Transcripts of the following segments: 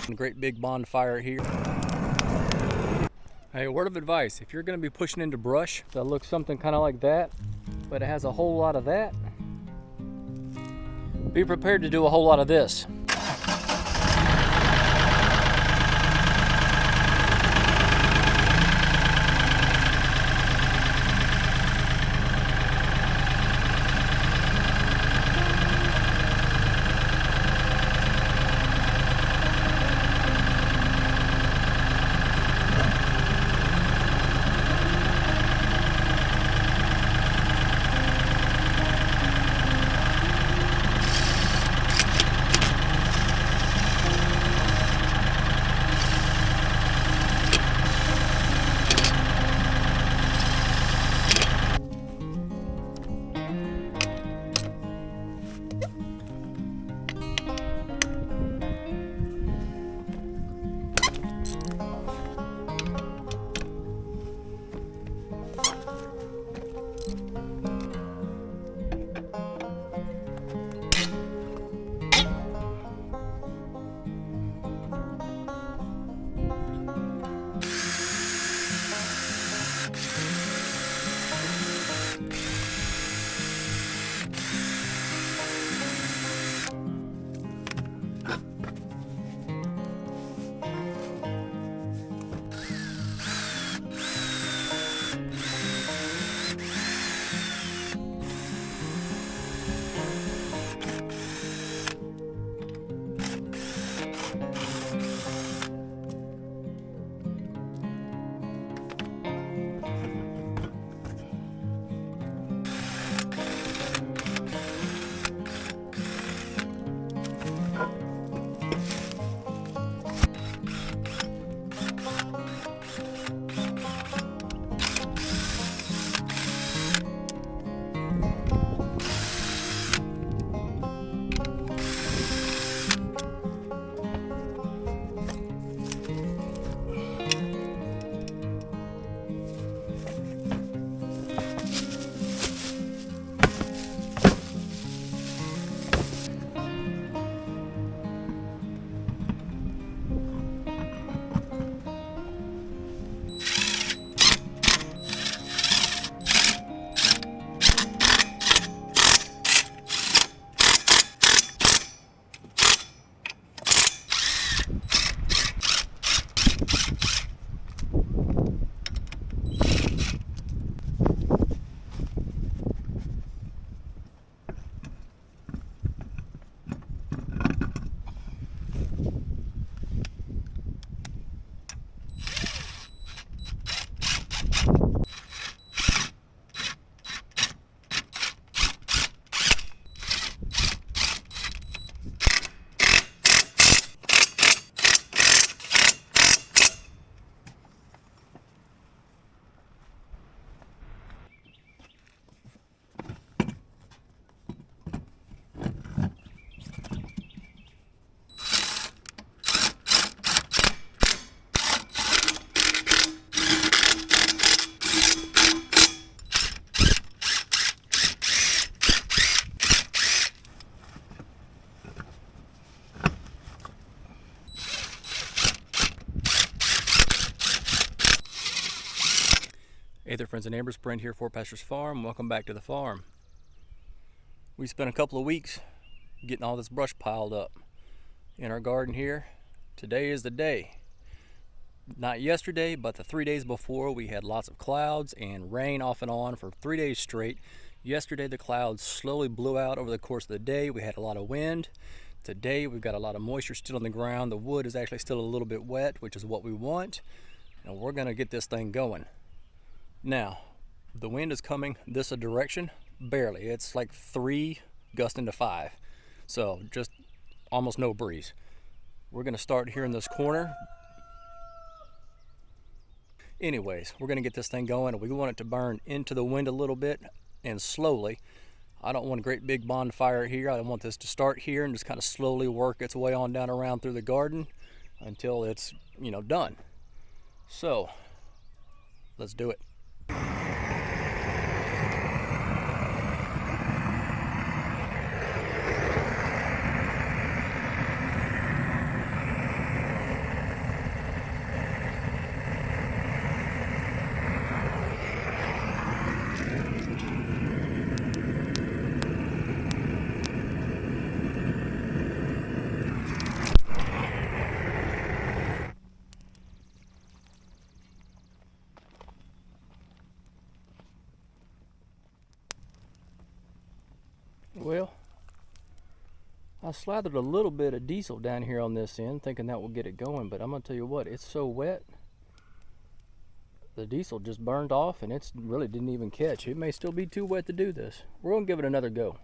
A great big bonfire here. Hey, a word of advice, if you're going to be pushing into brush that looks something kind of like that, but it has a whole lot of that, be prepared to do a whole lot of this. Hey there friends and neighbors, Brent here for Pasture's Farm. Welcome back to the farm. We spent a couple of weeks getting all this brush piled up in our garden here. Today is the day. Not yesterday, but the 3 days before, we had lots of clouds and rain off and on for 3 days straight. Yesterday the clouds slowly blew out over the course of the day. We had a lot of wind. Today we've got a lot of moisture still in the ground. The wood is actually still a little bit wet, which is what we want. And we're gonna get this thing going. Now, the wind is coming this direction, barely. It's like 3 gusting to 5. So just almost no breeze. We're gonna start here in this corner. Anyways, we're gonna get this thing going. We want it to burn into the wind a little bit and slowly. I don't want a great big bonfire here. I want this to start here and just kind of slowly work its way on down around through the garden until it's, done. So, let's do it. I slathered a little bit of diesel down here on this end, thinking that will get it going, but I'm gonna tell you what, it's so wet. The diesel just burned off and it really didn't even catch. It may still be too wet to do this. We're gonna give it another go.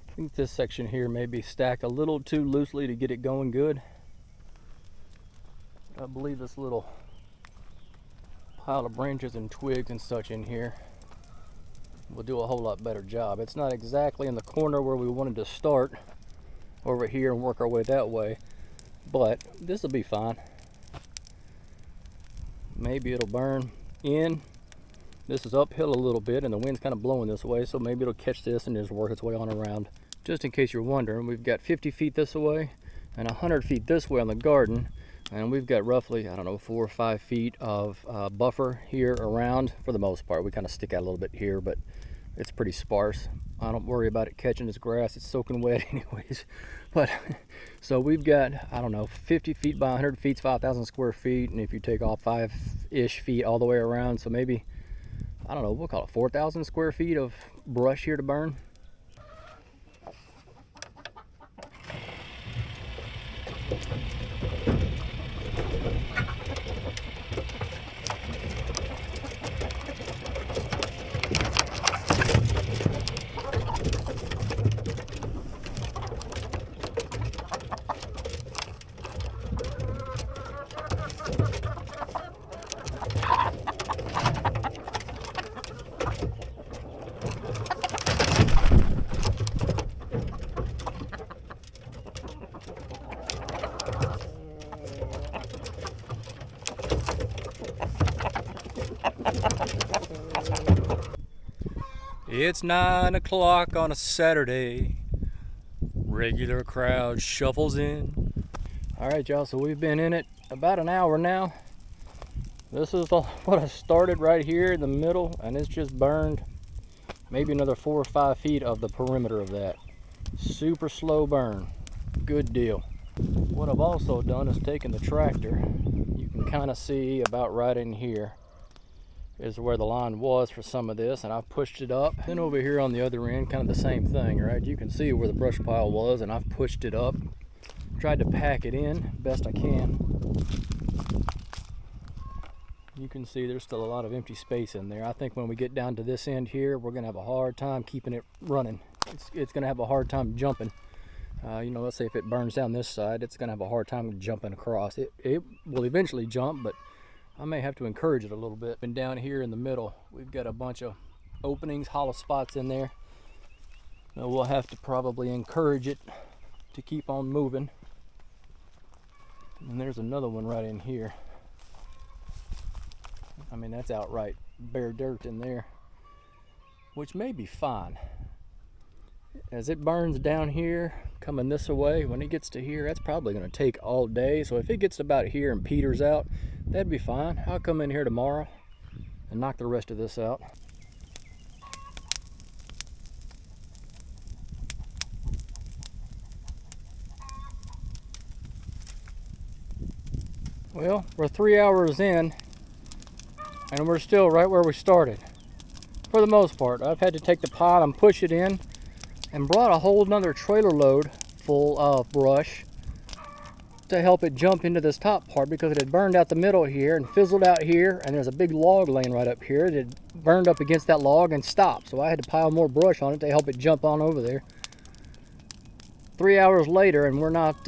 I think this section here may be stacked a little too loosely to get it going good. I believe this little pile of branches and twigs and such in here will do a whole lot better job. It's not exactly in the corner where we wanted to start over here and work our way that way, but this will be fine. Maybe it'll burn in. This is uphill a little bit and the wind's kind of blowing this way, so maybe it'll catch this and just work its way on around. Just in case you're wondering, we've got 50 feet this way and 100 feet this way on the garden, and we've got roughly, I don't know, 4 or 5 feet of buffer here around. For the most part, we kind of stick out a little bit here, but it's pretty sparse. I don't worry about it catching this grass. It's soaking wet anyways. But so we've got, I don't know, 50 feet by 100 feet, 5,000 square feet, and if you take off 5-ish feet all the way around, so maybe, I don't know, we'll call it 4,000 square feet of brush here to burn. It's 9 o'clock on a Saturday. Regular crowd shuffles in. All right, y'all, so we've been in it about an hour now. This is what I started right here in the middle, and it's just burned maybe another 4 or 5 feet of the perimeter of that. Super slow burn. Good deal. What I've also done is taken the tractor. You can kind of see about right in here is where the line was for some of this, and I've pushed it up. Then over here on the other end, kind of the same thing, right? You can see where the brush pile was, and I've pushed it up. Tried to pack it in best I can. You can see there's still a lot of empty space in there. I think when we get down to this end here, we're gonna have a hard time keeping it running. It's gonna have a hard time jumping. You know, let's say if it burns down this side, it's gonna have a hard time jumping across. It will eventually jump, but I may have to encourage it a little bit. And down here in the middle, we've got a bunch of openings, hollow spots in there. Now we'll have to probably encourage it to keep on moving. And there's another one right in here. I mean, that's outright bare dirt in there, which may be fine. As it burns down here, coming this way, when it gets to here, that's probably going to take all day. So if it gets about here and peters out, that'd be fine. I'll come in here tomorrow and knock the rest of this out. Well, we're 3 hours in and we're still right where we started. For the most part, I've had to take the pile and push it in, and brought a whole nother trailer load full of brush to help it jump into this top part, because it had burned out the middle here and fizzled out here, and there's a big log laying right up here. It had burned up against that log and stopped, so I had to pile more brush on it to help it jump on over there. 3 hours later, and we're not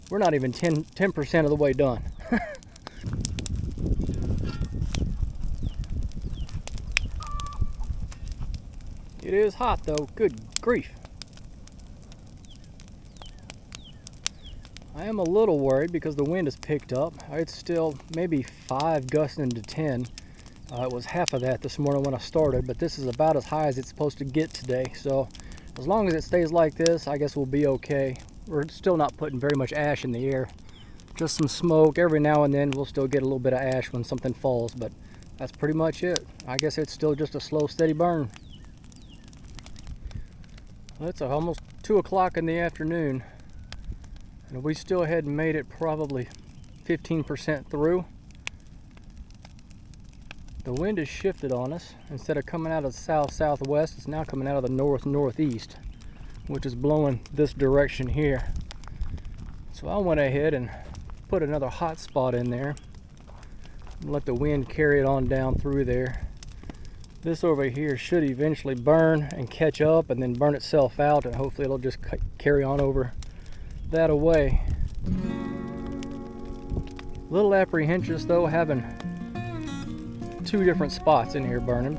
even 10% of the way done. It is hot though, good grief. I am a little worried because the wind has picked up. It's still maybe 5 gusting to 10. It was half of that this morning when I started, but this is about as high as it's supposed to get today. So as long as it stays like this, I guess we'll be okay. We're still not putting very much ash in the air. Just some smoke. Every now and then we'll still get a little bit of ash when something falls, but that's pretty much it. I guess it's still just a slow, steady burn. Well, it's almost 2 o'clock in the afternoon, and we still hadn't made it probably 15% through. The wind has shifted on us. Instead of coming out of the south-southwest, it's now coming out of the north-northeast, which is blowing this direction here. So I went ahead and put another hot spot in there and let the wind carry it on down through there. This over here should eventually burn and catch up and then burn itself out, and hopefully it'll just carry on over that away. Little apprehensive though, having 2 different spots in here burning.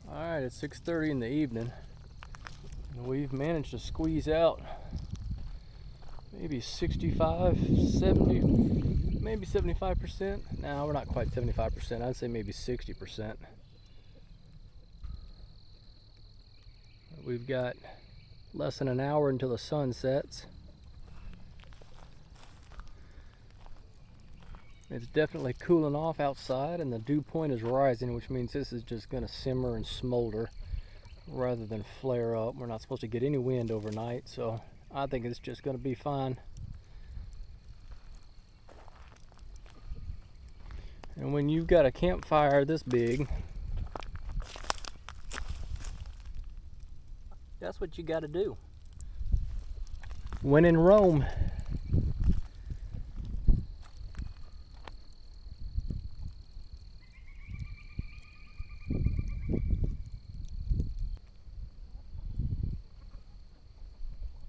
Alright, it's 6:30 in the evening, and we've managed to squeeze out maybe 65, 70, maybe 75%. No, we're not quite 75%. I'd say maybe 60%. We've got less than an hour until the sun sets. It's definitely cooling off outside, and the dew point is rising, which means this is just going to simmer and smolder rather than flare up. We're not supposed to get any wind overnight, so I think it's just going to be fine. And when you've got a campfire this big, that's what you got to do. When in Rome.